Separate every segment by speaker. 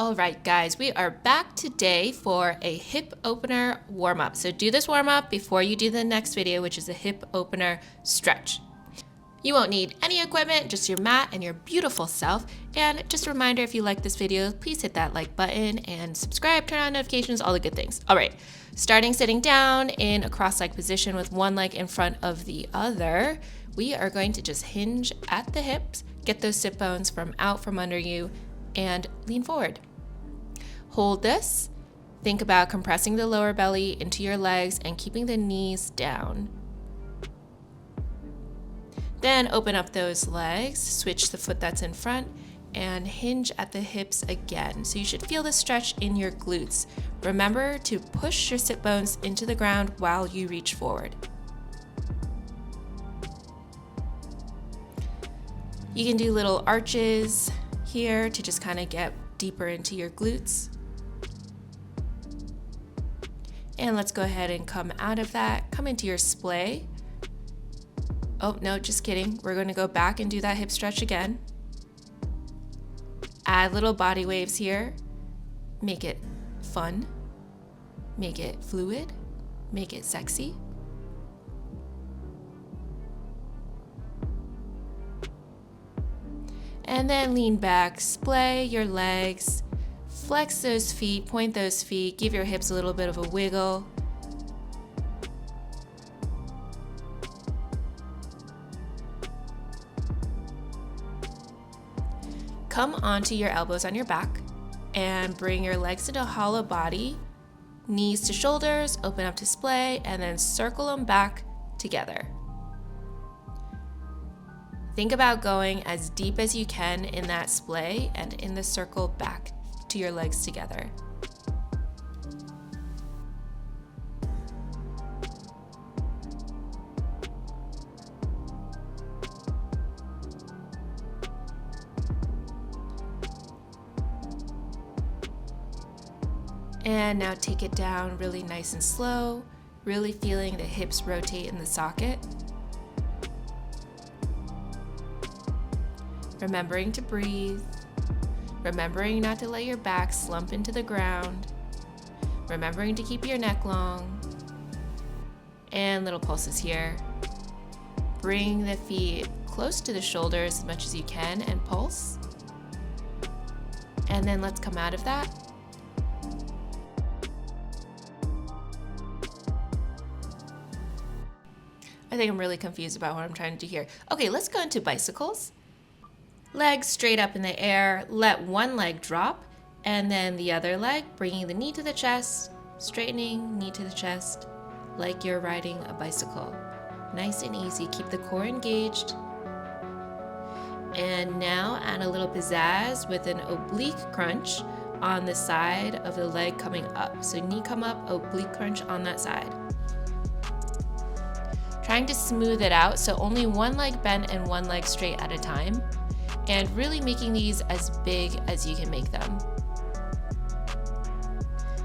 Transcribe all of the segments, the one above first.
Speaker 1: All right, guys, we are back today for a hip opener warm-up. So do this warm-up before you do the next video, which is a hip opener stretch. You won't need any equipment, just your mat and your beautiful self. And just a reminder, if you like this video, please hit that like button and subscribe, turn on notifications, all the good things. All right, starting sitting down in a cross-leg position with one leg in front of the other, we are going to just hinge at the hips, get those sit bones out from under you, and lean forward. Hold this. Think about compressing the lower belly into your legs and keeping the knees down. Then open up those legs, switch the foot that's in front, and hinge at the hips again. So you should feel the stretch in your glutes. Remember to push your sit bones into the ground while you reach forward. You can do little arches here to just kind of get deeper into your glutes. And let's go ahead and come out of that, come into your splay. Oh, no, just kidding. We're going to go back and do that hip stretch again. Add little body waves here. Make it fun. Make it fluid. Make it sexy. And then lean back, splay your legs, flex those feet, point those feet, give your hips a little bit of a wiggle. Come onto your elbows on your back and bring your legs into a hollow body, knees to shoulders, open up to splay, and then circle them back together. Think about going as deep as you can in that splay and in the circle back to your legs together. And now take it down really nice and slow, really feeling the hips rotate in the socket. Remembering to breathe, remembering not to let your back slump into the ground, remembering to keep your neck long, and little pulses here. Bring the feet close to the shoulders as much as you can and pulse. And then let's come out of that. I think I'm really confused about what I'm trying to do here. Okay, let's go into bicycles. Legs straight up in the air, let one leg drop, and then the other leg, bringing the knee to the chest, straightening, knee to the chest, like you're riding a bicycle. Nice and easy, keep the core engaged. And now add a little pizzazz with an oblique crunch on the side of the leg coming up. So knee come up, oblique crunch on that side. Trying to smooth it out, so only one leg bent and one leg straight at a time. And really making these as big as you can make them.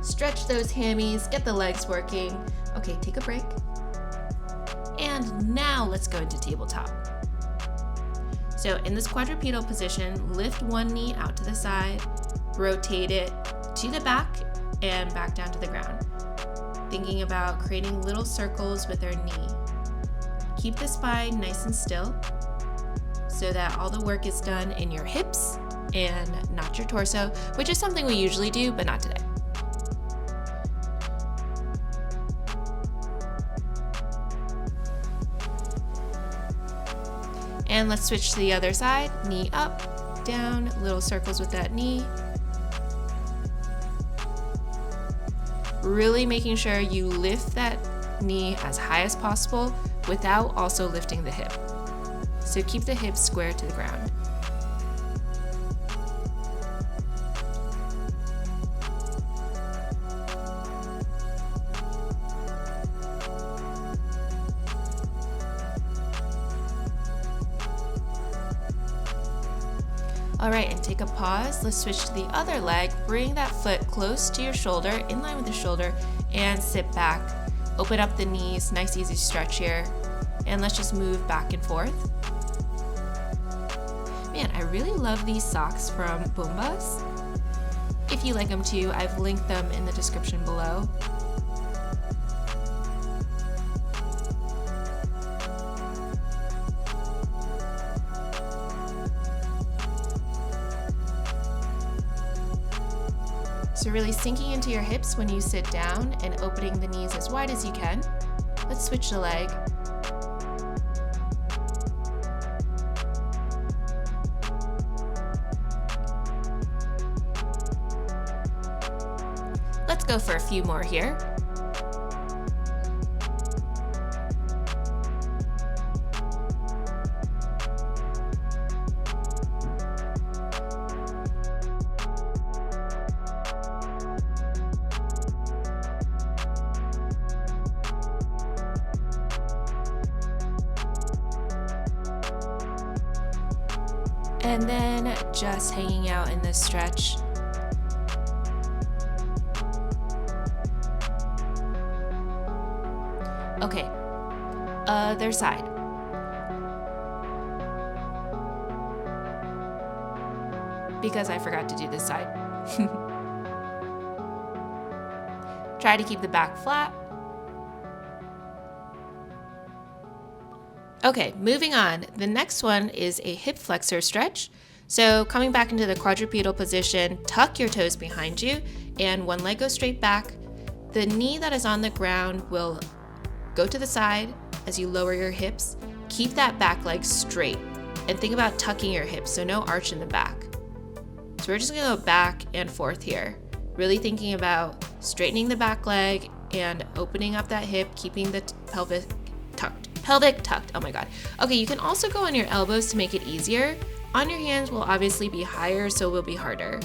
Speaker 1: Stretch those hammies, get the legs working. Okay, take a break. And now let's go into tabletop. So in this quadrupedal position, lift one knee out to the side, rotate it to the back and back down to the ground. Thinking about creating little circles with our knee. Keep the spine nice and still, so that all the work is done in your hips and not your torso, which is something we usually do, but not today. And let's switch to the other side, knee up, down, little circles with that knee. Really making sure you lift that knee as high as possible without also lifting the hip. So keep the hips square to the ground. All right, and take a pause. Let's switch to the other leg. Bring that foot close to your shoulder, in line with the shoulder, and sit back. Open up the knees, nice easy stretch here. And let's just move back and forth. Man, I really love these socks from Boombas. if you like them too. I've linked them in the description below. So really sinking into your hips when you sit down and opening the knees as wide as you can. Let's switch the leg. Let's go for a few more here. And then just hanging out in this stretch. Okay, other side. Because I forgot to do this side. Try to keep the back flat. Okay, moving on. The next one is a hip flexor stretch. So coming back into the quadrupedal position, tuck your toes behind you and one leg goes straight back. The knee that is on the ground will go to the side as you lower your hips. Keep that back leg straight and think about tucking your hips, so no arch in the back. So we're just gonna go back and forth here. Really thinking about straightening the back leg and opening up that hip, keeping the pelvic tucked. Pelvic tucked, oh my God. Okay, you can also go on your elbows to make it easier. On your hands will obviously be higher, so it will be harder.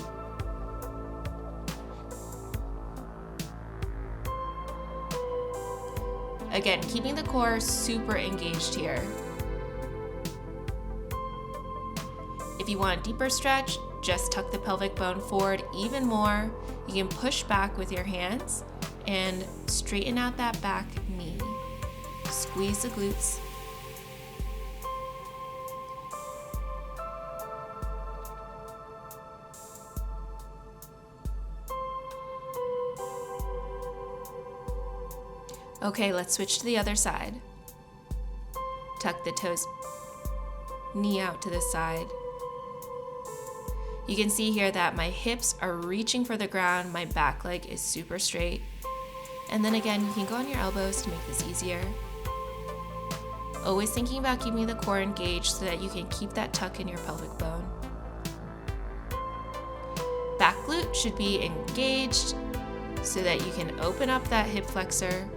Speaker 1: Again, keeping the core super engaged here. If you want a deeper stretch, just tuck the pelvic bone forward even more. You can push back with your hands and straighten out that back knee. Squeeze the glutes. Okay, let's switch to the other side. Tuck the toes, knee out to the side. You can see here that my hips are reaching for the ground, my back leg is super straight. And then again, you can go on your elbows to make this easier. Always thinking about keeping the core engaged so that you can keep that tuck in your pelvic bone. Back glute should be engaged so that you can open up that hip flexor.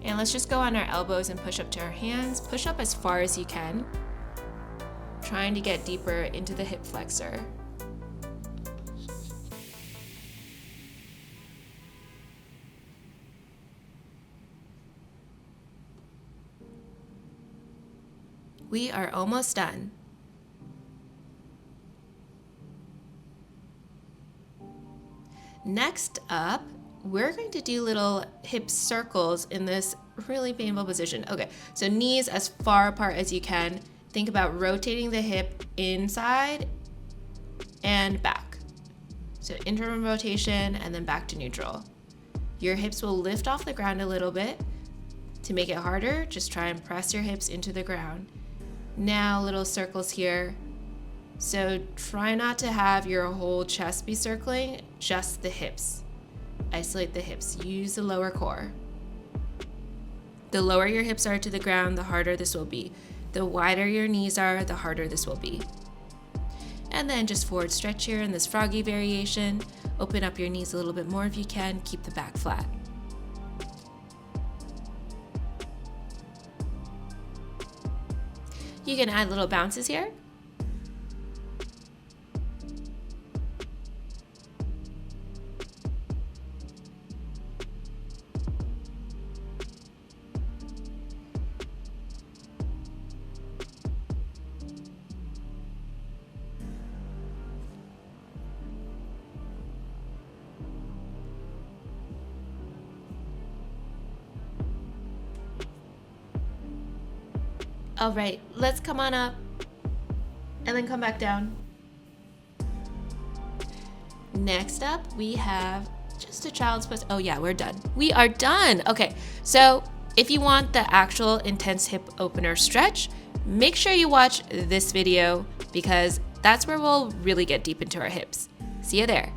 Speaker 1: And let's just go on our elbows and push up to our hands. Push up as far as you can, trying to get deeper into the hip flexor. We are almost done. Next up, we're going to do little hip circles in this really painful position. Okay, so knees as far apart as you can. Think about rotating the hip inside and back. So interim rotation and then back to neutral. Your hips will lift off the ground a little bit. To make it harder, just try and press your hips into the ground. Now little circles here. So try not to have your whole chest be circling, just the hips. Isolate the hips, use the lower core. The lower your hips are to the ground, the harder this will be. The wider your knees are, the harder this will be. And then just forward stretch here in this froggy variation. Open up your knees a little bit more if you can, keep the back flat. You can add little bounces here. All right, let's come on up and then come back down. Next up, we have just a child's pose. Oh yeah, we're done. We are done. Okay, so if you want the actual intense hip opener stretch, make sure you watch this video because that's where we'll really get deep into our hips. See you there.